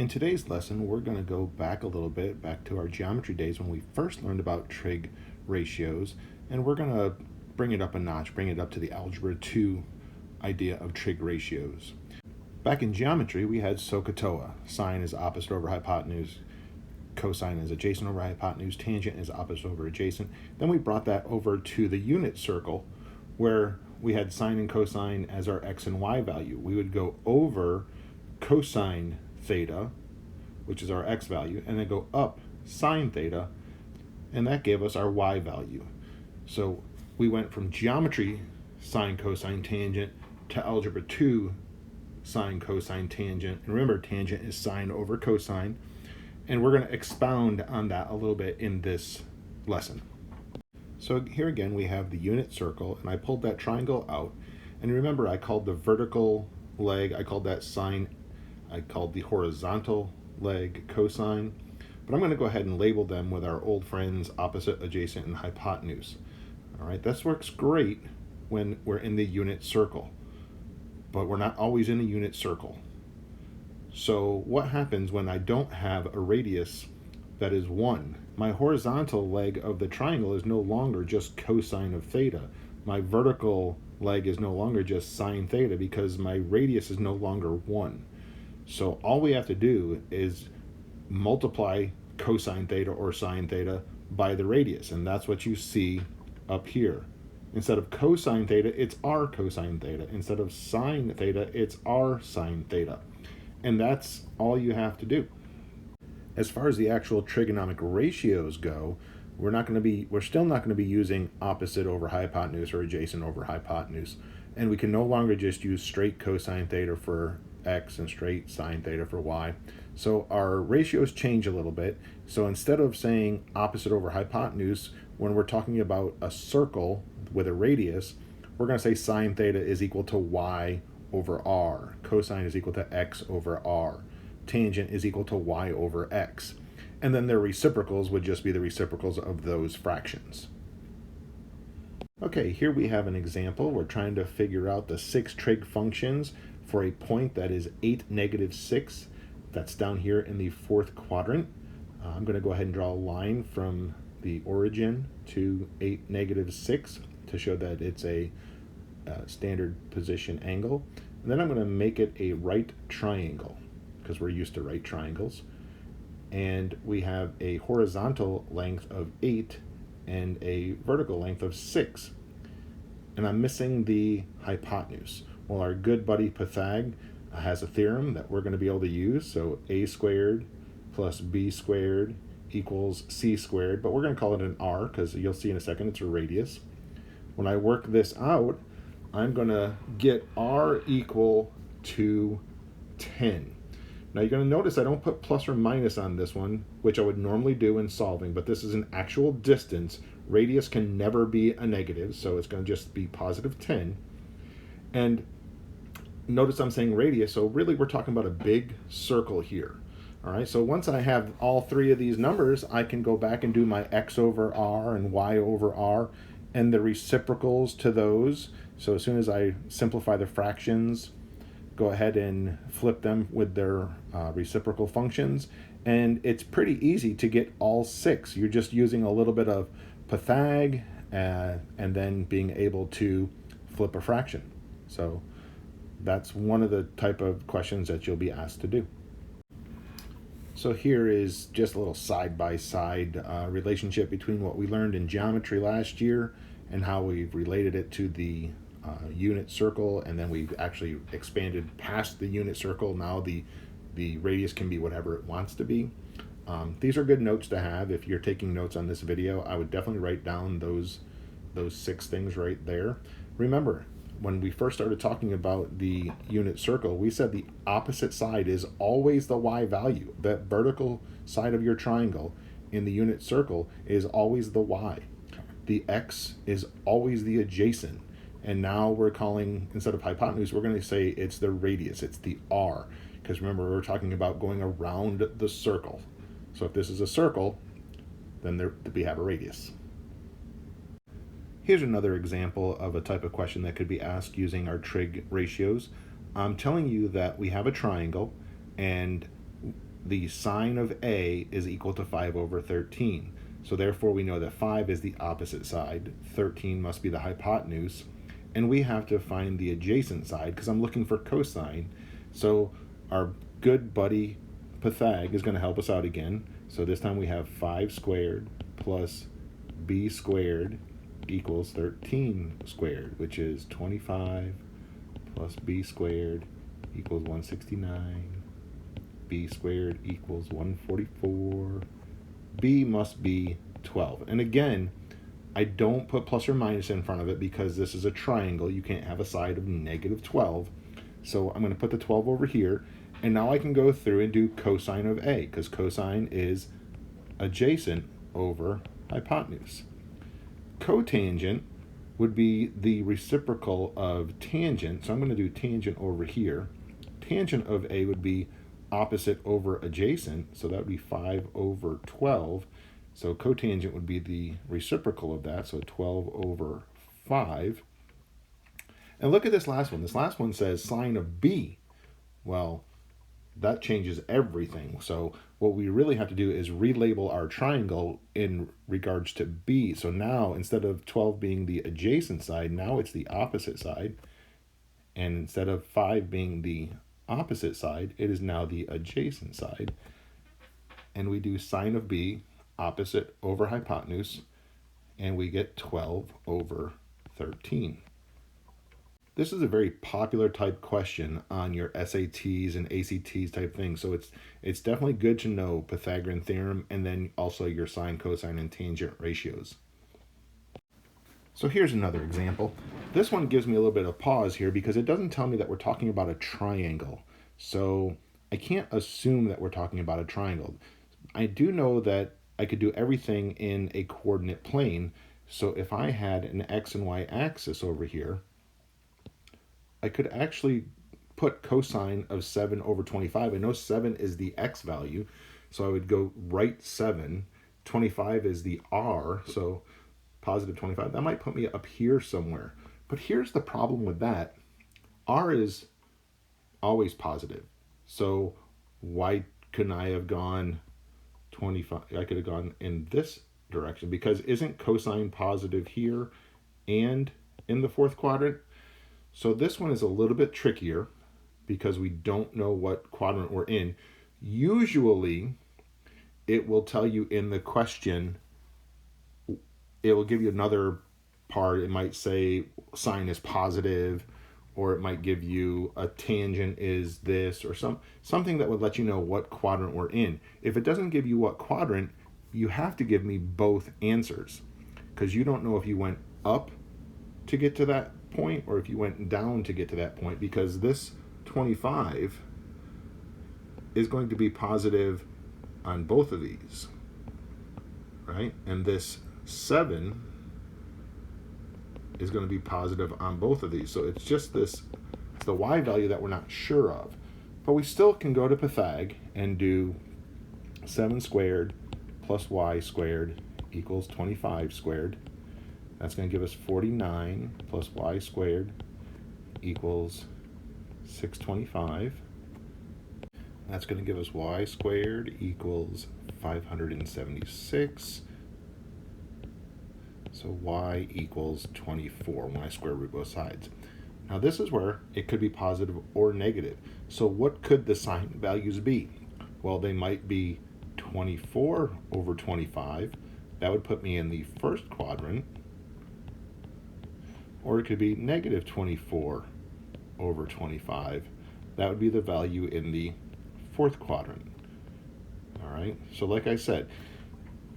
In today's lesson, we're going to go back a little bit, back to our geometry days when we first learned about trig ratios, and we're going to bring it up a notch, bring it up to the Algebra 2 idea of trig ratios. Back in geometry, we had SOHCAHTOA. Sine is opposite over hypotenuse, cosine is adjacent over hypotenuse, tangent is opposite over adjacent. Then we brought that over to the unit circle, where we had sine and cosine as our x and y value. We would go over cosine theta, which is our x value, and then go up sine theta, and that gave us our y value. So we went from geometry sine, cosine, tangent to algebra 2 sine, cosine, tangent. And remember, tangent is sine over cosine. And we're going to expound on that a little bit in this lesson. So here again, we have the unit circle, and I pulled that triangle out. And remember, I called the vertical leg, I called that sine, I called the horizontal leg cosine. But I'm going to go ahead and label them with our old friends opposite, adjacent, and hypotenuse. All right, this works great when we're in the unit circle, but we're not always in a unit circle. So what happens when I don't have a radius that is 1? My horizontal leg of the triangle is no longer just cosine of theta. My vertical leg is no longer just sine theta because my radius is no longer 1. So all we have to do is multiply cosine theta or sine theta by the radius, and that's what you see up here. Instead of cosine theta, it's r cosine theta. Instead of sine theta, it's r sine theta. And that's all you have to do. As far as the actual trigonomic ratios go, we're still not going to be using opposite over hypotenuse or adjacent over hypotenuse. And we can no longer just use straight cosine theta for x and straight sine theta for y. So our ratios change a little bit. So instead of saying opposite over hypotenuse, when we're talking about a circle with a radius, we're going to say sine theta is equal to y over r. Cosine is equal to x over r. Tangent is equal to y over x. And then their reciprocals would just be the reciprocals of those fractions. Okay, here we have an example. We're trying to figure out the 6 trig functions for a point that is 8, -6. That's down here in the 4th quadrant. I'm going to go ahead and draw a line from the origin to 8, -6 to show that it's a standard position angle. And then I'm going to make it a right triangle because we're used to right triangles. And we have a horizontal length of 8 and a vertical length of 6. And I'm missing the hypotenuse. Well, our good buddy Pythag has a theorem that we're going to be able to use. So a squared plus b squared equals c squared, but we're going to call it an r because you'll see in a second it's a radius. When I work this out, I'm going to get r equal to 10. Now you're going to notice I don't put plus or minus on this one, which I would normally do in solving, but this is an actual distance. Radius can never be a negative, so it's going to just be positive 10. And notice I'm saying radius, so really we're talking about a big circle here. All right, so once I have all 3 of these numbers, I can go back and do my x over r and y over r and the reciprocals to those. So as soon as I simplify the fractions, go ahead and flip them with their reciprocal functions. And it's pretty easy to get all 6. You're just using a little bit of Pythag and then being able to flip a fraction. So that's one of the type of questions that you'll be asked to do. So here is just a little side-by-side relationship between what we learned in geometry last year and how we've related it to the unit circle, and then we've actually expanded past the unit circle. Now the radius can be whatever it wants to be. These are good notes to have. If you're taking notes on this video, I would definitely write down those 6 things right there. Remember, when we first started talking about the unit circle, we said the opposite side is always the y value. That vertical side of your triangle in the unit circle is always the y. The x is always the adjacent. And now we're calling, instead of hypotenuse, we're going to say it's the radius, it's the r. Because remember, we're talking about going around the circle. So if this is a circle, then we have a radius. Here's another example of a type of question that could be asked using our trig ratios. I'm telling you that we have a triangle, and the sine of A is equal to 5 over 13. So therefore we know that 5 is the opposite side, 13 must be the hypotenuse, and we have to find the adjacent side because I'm looking for cosine. So our good buddy Pythag is going to help us out again. So this time we have 5 squared plus b squared equals 13 squared, which is 25 plus b squared equals 169. B squared equals 144. B must be 12. And again, I don't put plus or minus in front of it because this is a triangle. You can't have a side of negative 12. So I'm going to put the 12 over here. And now I can go through and do cosine of A because cosine is adjacent over hypotenuse. Cotangent would be the reciprocal of tangent. So I'm going to do tangent over here. Tangent of A would be opposite over adjacent, so that would be 5 over 12. So cotangent would be the reciprocal of that, so 12 over 5. And look at this last one. This last one says sine of B. Well, that changes everything. So what we really have to do is relabel our triangle in regards to B. So now instead of 12 being the adjacent side, now it's the opposite side. And instead of 5 being the opposite side, it is now the adjacent side. And we do sine of B, opposite over hypotenuse, and we get 12 over 13. This is a very popular type question on your SATs and ACTs type thing. So it's definitely good to know Pythagorean theorem and then also your sine, cosine, and tangent ratios. So here's another example. This one gives me a little bit of pause here because it doesn't tell me that we're talking about a triangle. So I can't assume that we're talking about a triangle. I do know that I could do everything in a coordinate plane. So if I had an x and y axis over here, I could actually put cosine of 7 over 25. I know 7 is the x value, so I would go right 7. 25 is the r, so positive 25. That might put me up here somewhere. But here's the problem with that. R is always positive. So why couldn't I have gone 25? I could have gone in this direction because isn't cosine positive here and in the fourth quadrant? So this one is a little bit trickier because we don't know what quadrant we're in. Usually it will tell you in the question, it will give you another part. It might say sine is positive, or it might give you a tangent is this, or something that would let you know what quadrant we're in. If it doesn't give you what quadrant, you have to give me both answers because you don't know if you went up to get to that point or if you went down to get to that point, because this 25 is going to be positive on both of these, right? And this 7 is going to be positive on both of these. So it's just this, it's the y value that we're not sure of. But we still can go to Pythag and do 7 squared plus y squared equals 25 squared. That's going to give us 49 plus y squared equals 625. That's going to give us y squared equals 576. So y equals 24 when I square root both sides. Now this is where it could be positive or negative. So what could the sign values be? Well, they might be 24 over 25. That would put me in the first quadrant. Or it could be negative 24 over 25. That would be the value in the fourth quadrant. All right, so like I said,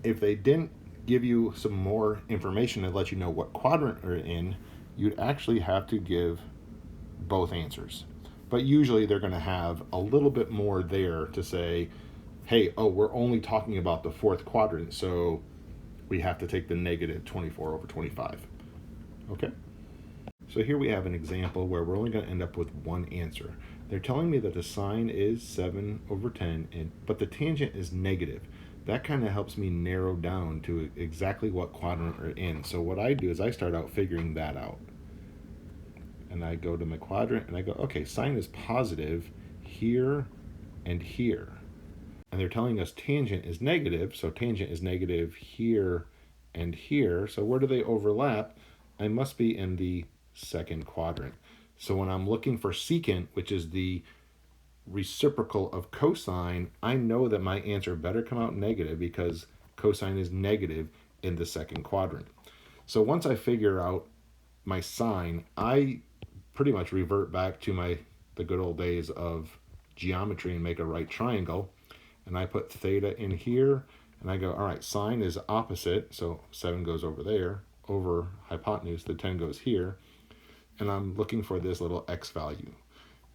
if they didn't give you some more information to let you know what quadrant you're in, you'd actually have to give both answers. But usually they're going to have a little bit more there to say, hey, oh, we're only talking about the fourth quadrant, so we have to take the negative 24 over 25. Okay? So here we have an example where we're only going to end up with one answer. They're telling me that the sine is 7 over 10, but the tangent is negative. That kind of helps me narrow down to exactly what quadrant we're in. So what I do is I start out figuring that out. And I go to my quadrant and I go, okay, sine is positive here and here. and they're telling us tangent is negative, so tangent is negative here and here. So where do they overlap? I must be in the second quadrant. So when I'm looking for secant, which is the reciprocal of cosine, I know that my answer better come out negative because cosine is negative in the second quadrant. So once I figure out my sine, I pretty much revert back to the good old days of geometry and make a right triangle. And I put theta in here, and I go, all right, sine is opposite, so 7 goes over there, over hypotenuse, the 10 goes here, and I'm looking for this little x value.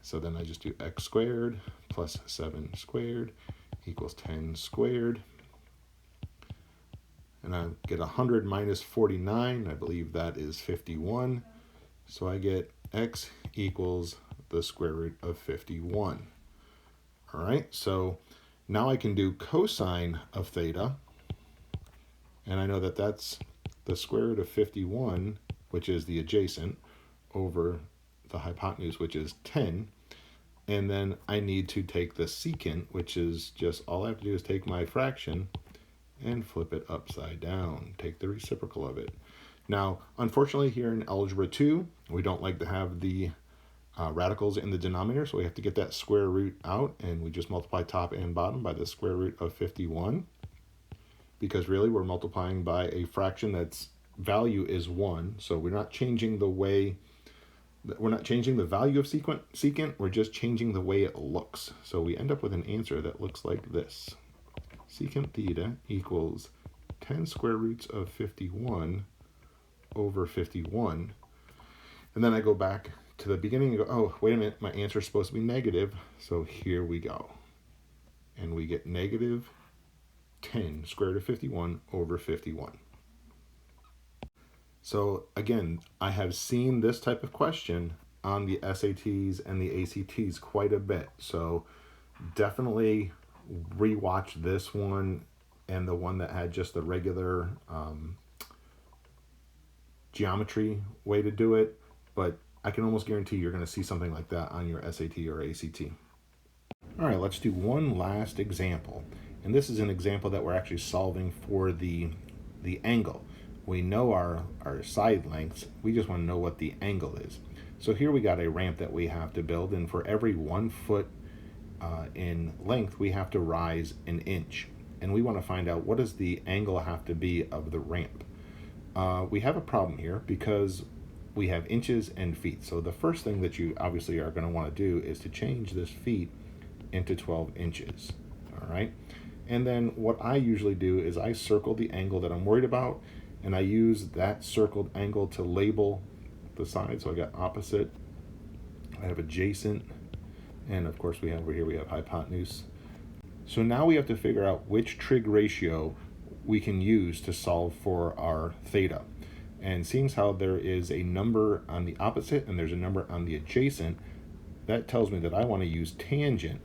So then I just do x squared plus 7 squared equals 10 squared. And I get 100 minus 49, I believe that is 51. So I get x equals the square root of 51. All right, so now I can do cosine of theta, and I know that that's the square root of 51, which is the adjacent, over the hypotenuse, which is 10. And then I need to take the secant, which is just, all I have to do is take my fraction and flip it upside down, take the reciprocal of it. Now, unfortunately, here in Algebra 2, we don't like to have the radicals in the denominator, so we have to get that square root out, and we just multiply top and bottom by the square root of 51, because really we're multiplying by a fraction that's value is 1, so we're not changing the way, we're not changing the value of secant, we're just changing the way it looks. So we end up with an answer that looks like this. Secant theta equals 10 square roots of 51 over 51. And then I go back to the beginning and go, oh, wait a minute, my answer is supposed to be negative. So here we go. And we get negative 10 square root of 51 over 51. So again, I have seen this type of question on the SATs and the ACTs quite a bit. So definitely rewatch this one and the one that had just the regular geometry way to do it. But I can almost guarantee you're going to see something like that on your SAT or ACT. All right, let's do one last example. And this is an example that we're actually solving for the angle. We know our side lengths, we just want to know what the angle is. So here we got a ramp that we have to build, and for every 1 foot in length, we have to rise an inch. And we want to find out what does the angle have to be of the ramp. We have a problem here because we have inches and feet. So the first thing that you obviously are going to want to do is to change this feet into 12 inches. All right. And then what I usually do is I circle the angle that I'm worried about, and I use that circled angle to label the side. So I got opposite, I have adjacent, and of course we have over here, we have hypotenuse. So now we have to figure out which trig ratio we can use to solve for our theta. And seeing as how there is a number on the opposite and there's a number on the adjacent, that tells me that I want to use tangent,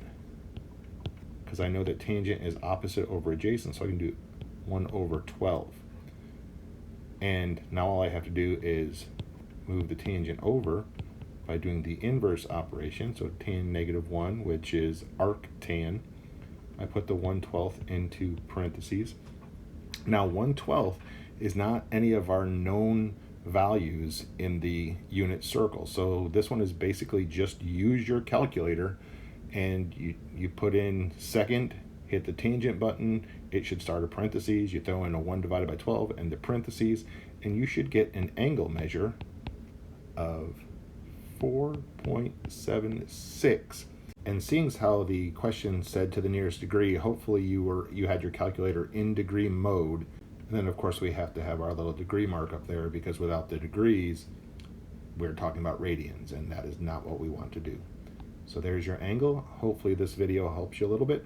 because I know that tangent is opposite over adjacent, so I can do 1 over 12. And now all I have to do is move the tangent over by doing the inverse operation. So tan negative 1, which is arctan. I put the 1/12 into parentheses. Now 1/12 is not any of our known values in the unit circle. So this one is basically just use your calculator, and you put in second, hit the tangent button, it should start a parentheses, you throw in a 1 divided by 12 and the parentheses, and you should get an angle measure of 4.76. And seeing as how the question said to the nearest degree, hopefully you had your calculator in degree mode. And then of course we have to have our little degree mark up there, because without the degrees, we're talking about radians, and that is not what we want to do. So there's your angle. Hopefully this video helps you a little bit.